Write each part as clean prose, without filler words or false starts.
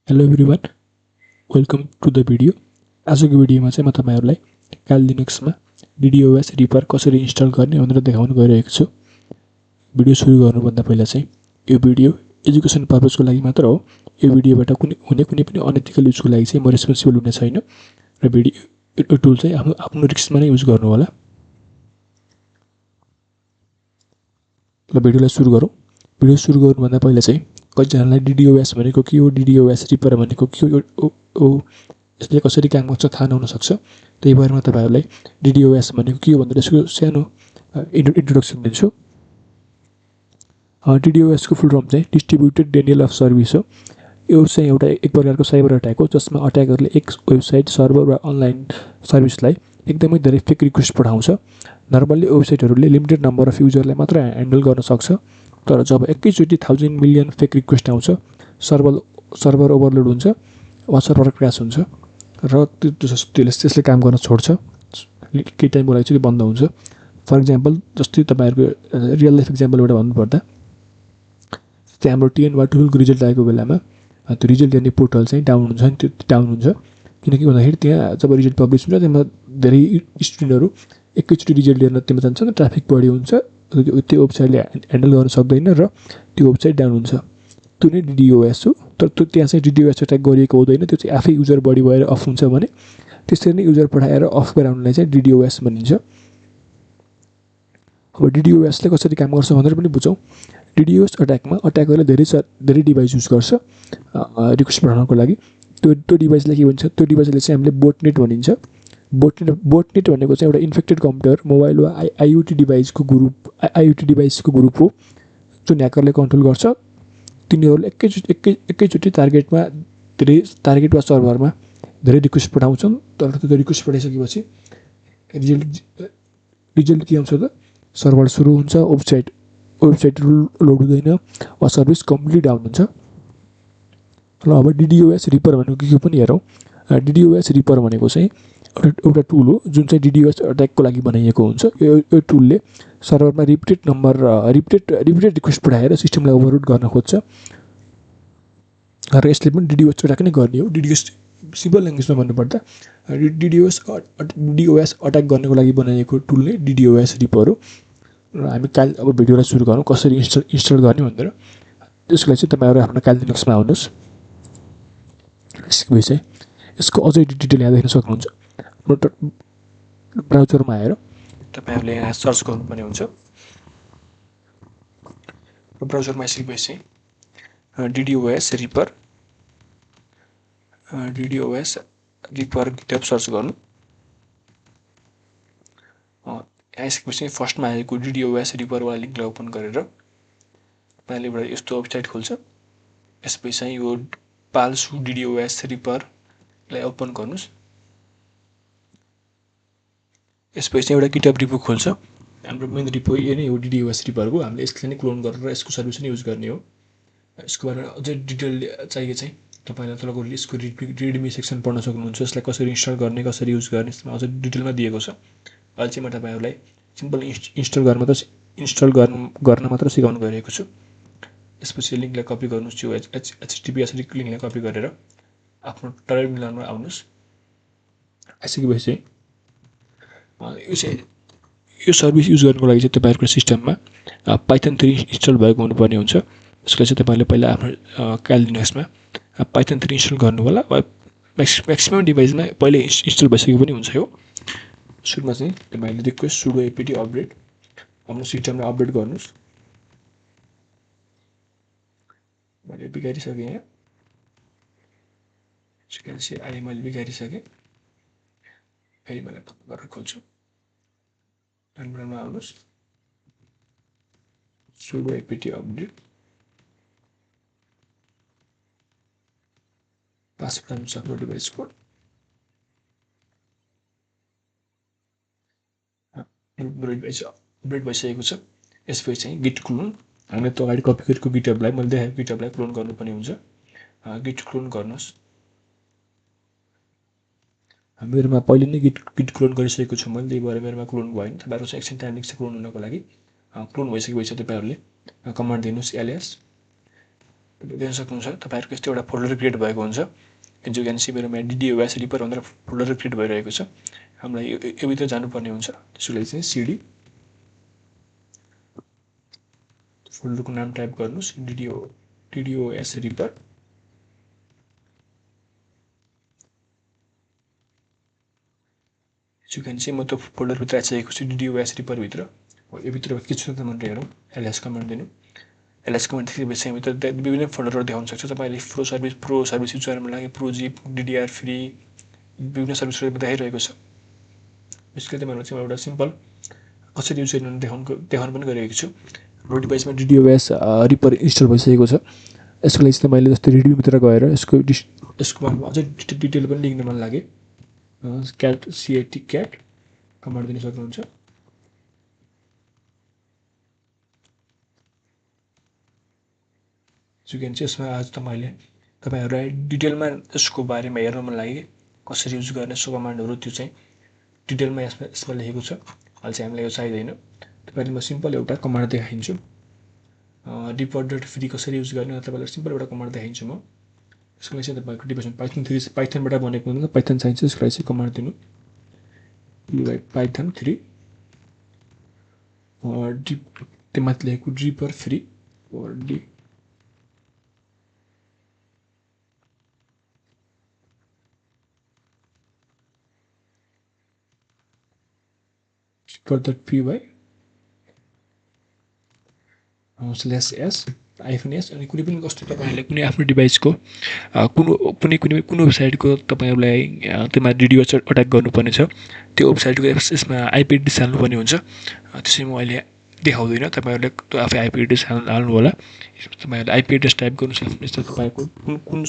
Hello everyone, welcome to the video. आजको भिडियोमा चाहिँ म तपाईँहरूलाई काल लिनक्समा डिडिओएस रिपर कसरी इन्स्टल गर्ने भनेर देखाउन गइरहेको छु। भिडियो सुरु गर्नुभन्दा पहिला चाहिँ यो भिडियो एजुकेसन पर्पजको लागि मात्र हो। यो भिडियोबाट कुनै पनि अनएथिकल युजको लागि चाहिँ म रेस्पोन्सिबल हुने छैन र भिडियो टुल चाहिँ आफ्नो रिस्कमा नै युज गर्नु होला। ल भिडियोलाई सुरु गरौँ। भिडियो सुरु गर्नुभन्दा पहिला चाहिँ कतिजनालाई डिडिओएस भनेको के हो, डिडिओएस रिपर भनेको के हो, यसले कसरी काम गर्छ थाहा नहुन सक्छ। त्यही भएर म तपाईँहरूलाई डिडिओएस भनेको के हो भनेर यसको सानो इन्ट्रोडक्सन दिन्छु। डिडिओएसको फुल फर्म चाहिँ डिस्ट्रिब्युटेड डेनियल अफ सर्भिस हो। यो चाहिँ एउटा एक प्रकारको साइबर अट्याक हो जसमा अट्याकरले एक वेबसाइट, सर्भर वा अनलाइन सर्भिसलाई एकदमै धेरै फेक रिक्वेस्ट पठाउँछ। नर्मल्ली वेबसाइटहरूले लिमिटेड नम्बर अफ युजरलाई मात्र ह्यान्डल गर्न सक्छ, तर जब एकैचोटि 1000 मिलियन फेक रिक्वेस्ट आउँछ सर्भर ओभरलोड हुन्छ वा सर्भर क्र्यास हुन्छ र त्यसले काम गर्न छोड्छ। केही टाइमको लागि चाहिँ बन्द हुन्छ। फर इक्जाम्पल जस्तै तपाईँहरूको रियल लाइफ इक्जाम्पलबाट भन्नुपर्दा चाहिँ हाम्रो 10 वा 12को रिजल्ट आएको बेलामा त्यो रिजल्ट हेर्ने पोर्टल चाहिँ डाउन हुन्छ नि, त्यो डाउन हुन्छ। किनकि भन्दाखेरि त्यहाँ जब रिजल्ट पब्लिस हुन्छ त्यसमा धेरै स्टुडेन्टहरू एकैचोटि रिजल्ट हेर्न त्यहाँ जान्छन्, ट्राफिक बढी हुन्छ, त्यो वेबसाइटले ह्यान्डल गर्न सक्दैन र त्यो वेबसाइट डाउन हुन्छ। त्यो नै डिडिओएस हो। तर त्यो त्यहाँ चाहिँ डिडिओएस अट्याक गरिएको हुँदैन, त्यो चाहिँ आफै युजर बढी भएर अफ हुन्छ भने त्यसरी नै युजर पठाएर अफ गराउनलाई चाहिँ डिडिओएस भनिन्छ। अब डिडिओएसले कसरी काम गर्छ भनेर पनि बुझौँ। डिडिओएस अट्याकमा अट्याकरले धेरै डिभाइस युज गर्छ रिक्वेस्ट पठाउनको लागि। त्यो डिभाइसलाई के भन्छ, त्यो डिभाइसलाई चाहिँ हामीले बोटनेट भनिन्छ। बोटनेट भनेको चाहिँ एउटा इन्फेक्टेड कम्प्युटर, मोबाइल वा आइओटी डिभाइसको ग्रुप हो जुन ह्याकरले कन्ट्रोल गर्छ। तिनीहरूले एकैचोटि टार्गेट वा सर्भरमा धेरै रिक्वेस्ट पठाउँछन्, तर त्यो रिक्वेस्ट पठाइसकेपछि रिजल्ट के आउँछ त, सर्भर सुरु हुन्छ, वेबसाइट लोड हुँदैन वा सर्भिस कम्प्लिटली डाउन हुन्छ। ल अब डिडिओएस रिपर भनेको के पनि हेरौँ। डिडिओएस रिपर भनेको चाहिँ एउटा टुल हो जुन चाहिँ डिडिओएस अट्याकको लागि बनाइएको हुन्छ। यो टुलले सर्भरमा रिपिटेड रिक्वेस्ट पठाएर सिस्टमलाई ओभरलोड गर्न खोज्छ र यसले पनि डिडिओएस अट्याक नै गर्ने हो। डिडिओएस सिम्पल ल्याङ्ग्वेजमा भन्नुपर्दा डिडिओएस अट्याक गर्नको लागि बनाइएको टुल नै डिडिओएस रिपर हो। र हामी अब भिडियोलाई सुरु गरौँ कसरी इन्स्टल गर्ने भनेर। त्यसको लागि चाहिँ तपाईँहरू आफ्नो काल लिनक्समा आउनुहोस्। यसको अझै डिटेल यहाँ देख्न सक्नुहुन्छ। ब्राउजरमा आएर तपाईँहरूले यहाँ सर्च गर्नुपर्ने हुन्छ। र ब्राउजरमा आइसकेपछि डिडिओएस रिपर गिटहब सर्च गर्नु। आइसकेपछि फर्स्टमा आएको डिडिओएस रिपरवाला लिङ्कलाई ओपन गरेर तपाईँले एउटा यस्तो वेबसाइट खोल्छ। यसपछि चाहिँ यो पाल्सु डिडिओएस रिपरलाई ओपन गर्नुहोस्। यसपछि चाहिँ एउटा गिटहब रिपो खोल्छ। हाम्रो मेन रिपो यो नै हो डिडिओएस रिपरको। हामीले यसलाई नै क्लोन गरेर यसको सर्भिस नै युज गर्ने हो। यसको बारेमा अझै डिटेल चाहिए चाहिँ तपाईँलाई तलको यसको रिडमी सेक्सन पढ्न सक्नुहुन्छ। यसलाई कसरी इन्स्टल गर्ने, कसरी युज गर्ने, यसमा अझै डिटेलमा दिएको छ। अहिले चाहिँ म तपाईँहरूलाई सिम्पल इन्स्टल गर्न मात्र सिकाउनु गइरहेको छु। यसपछि लिङ्कलाई कपी गर्नुहोस्। यो HTTPS लिङ्कलाई कपी गरेर आफ्नो टर्मिनलमा आउनुहोस्। आइसकेपछि यो सर्भिस युज गर्नुको लागि चाहिँ तपाईँहरूको सिस्टममा पाइथन 3 इन्स्टल भएको हुनुपर्ने हुन्छ। यसको चाहिँ तपाईँले पहिला आफ्नो काल लिनक्समा पाइथन 3 इन्स्टल गर्नु होला वा म्याक्सिमम डिभाइसमा पहिले इन्स्टल भइसकेको पनि हुन्छ। यो सुरुमा चाहिँ तपाईँले रिक्वेस्ट सुडो एपिटी अपडेट आफ्नो सिस्टमलाई अपडेट गर्नुहोस्। मैले बिगारिसकेँ यहाँ अहिले मैले बिगारिसकेँ। फेरि मैले गरेर खोल्छु। टर्मिनलमा आउनुहोस्। सुडो एपिटी अपडेट पासवर्ड हाल्नुहोस् आफ्नो डिभाइसको। अपडेट भइसकेको छ। यसपछि चाहिँ गिट क्लोन, हामीले त्यो अगाडि कपी गरेको गिटहबलाई मैले देखाएको गिटहबलाई क्लोन गर्नुपर्ने हुन्छ। गिट क्लोन गर्नुहोस्। मेरोमा पहिले नै गिट क्लोन गरिसकेको छु मैले, त्यही भएर मेरोमा क्लोन भएन। तपाईँहरूको चाहिँ एकछिन टाइम लाग्छ क्लोन हुनको लागि। क्लोन भइसकेपछि तपाईँहरूले कमान्ड दिनुहोस् ls देख्न सक्नुहुन्छ तपाईहरुको यस्तो एउटा फोल्डर क्रिएट भएको हुन्छ एज यु क्यान सी मेरोमा DDoS रिपर भनेर फोल्डर क्रिएट भइरहेको छ हामीलाई यो भित्र जानुपर्ने हुन्छ त्यसको लागि चाहिँ cd फोल्डरको नाम टाइप गर्नुस् DDoS ripper as you can see म त्यो फोल्डर भित्र आइसकेको छु DDoS रिपर भित्र यो भित्र के छ त भनेर हेरौँ ls कमान्ड दिनु ls कमान्ड दिएपछि भित्र विभिन्न फोल्डरहरु देखाउन सक्छ तपाईले प्रो सर्भिस युज गर्न लागि प्रोजिप DDR फ्री विभिन्न सर्भिसहरु देखाइरहेको छ यसले चाहिँ मलाई एउटा सिम्पल कसरी युज गर्न देखाउन पनि गरिरहेको छु रो डिभाइसमा DDoS रिपर इन्स्टल भइसकेको छ यसको लागि चाहिँ मैले जस्तै रिभ्यू भित्र गएर यसको अझै डिटेल पनि लेख्न मन लागे cat कमान्ड दिन सक्नुहुन्छ यु क्यान सी यसमा आज तपाईहरुलाई डिटेलमा यसको बारेमा हेर्न मन लागि कसरी युज गर्ने सो कमान्डहरु त्यो चाहिँ डिटेलमा यसमा लेखेको छ अहिले चाहिँ हामीलाई यो चाहिदैन तपाईहरुलाई म सिम्पल एउटा कमान्ड देखाइन्छु default.free कसरी युज गर्ने तपाईहरुलाई सिम्पल एउटा कमान्ड देखाइन्छु म यसको लागि चाहिँ तपाईको डिभाइसमा पाइथनबाट बनेको हुन्छ पाइथन चाहिन्छ यसको लागि चाहिँ कमान्ड दिनु python 3 त्यसमाथि लेखेको ripper free py /s -s अनि कुनै पनि कस्तो तपाईहरुले कुनै आफ्नो डिभाइसको कुनै वेबसाइटको तपाईहरुलाई त्यसमा DDoS अट्याक गर्नुपर्ने छ त्यो वेबसाइटको यसमा IP एड्रेस हाल्नुपर्ने हुन्छ त्यसै म अहिले देखाउँदैन तपाईहरुले त्यो आफै IP एड्रेस हाल्नु होला तपाईहरुले IP एड्रेस टाइप गर्नुस् यस्तो तपाईको कुन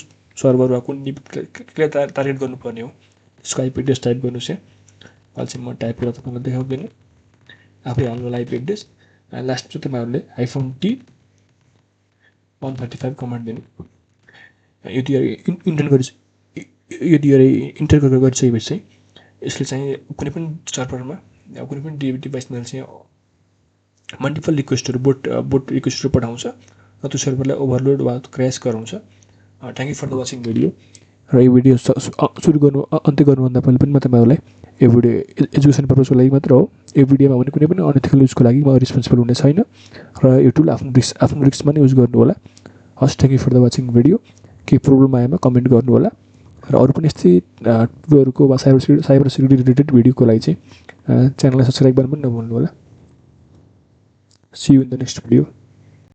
सर्भर वा कुन के टार्गेट गर्नुपर्ने हो त्यसको IP एड्रेस टाइप गर्नुस् अहिले चाहिँ म टाइप गरेर तपाईलाई देखाउँदैन आफै हाल्नु होला IP एड्रेस लास्ट चाहिँ तपाईहरुले -t 135 कमान्ड दिनु यदि इन्टर गरिसकेपछि चाहिँ यसले चाहिँ कुनै पनि सर्भरमा कुनै पनि डिभाइसमा चाहिँ मल्टिपल रिक्वेस्टहरु बोट रिक्वेस्टहरु पठाउँछ र त्यो सर्भरलाई ओभरलोड वा क्र्याश गराउँछ thank you for the watching video र यो भिडियो सुरु गर्नु अन्त्य गर्नुभन्दा पहिले पनि म तपाईहरुलाई यो भिडियो एजुकेसन पर्पसको लागि मात्र हो यो भिडियोमा भने कुनै पनि अनएथिकल युजको लागि म रिस्पोन्सिबल हुने छैन र यो टुल आफ्नो रिस्कमा नै युज गर्नु होला हस् thank you for the watching video के प्रब्लम आएमा कमेन्ट गर्नु होला र अरु पनि यस्तै टुलहरुको वा साइबर सिक्युरिटी रिलेटेड भिडियोको लागि चाहिँ च्यानललाई सब्स्क्राइब गर्न पनि नभुल्नु होला see you in the next video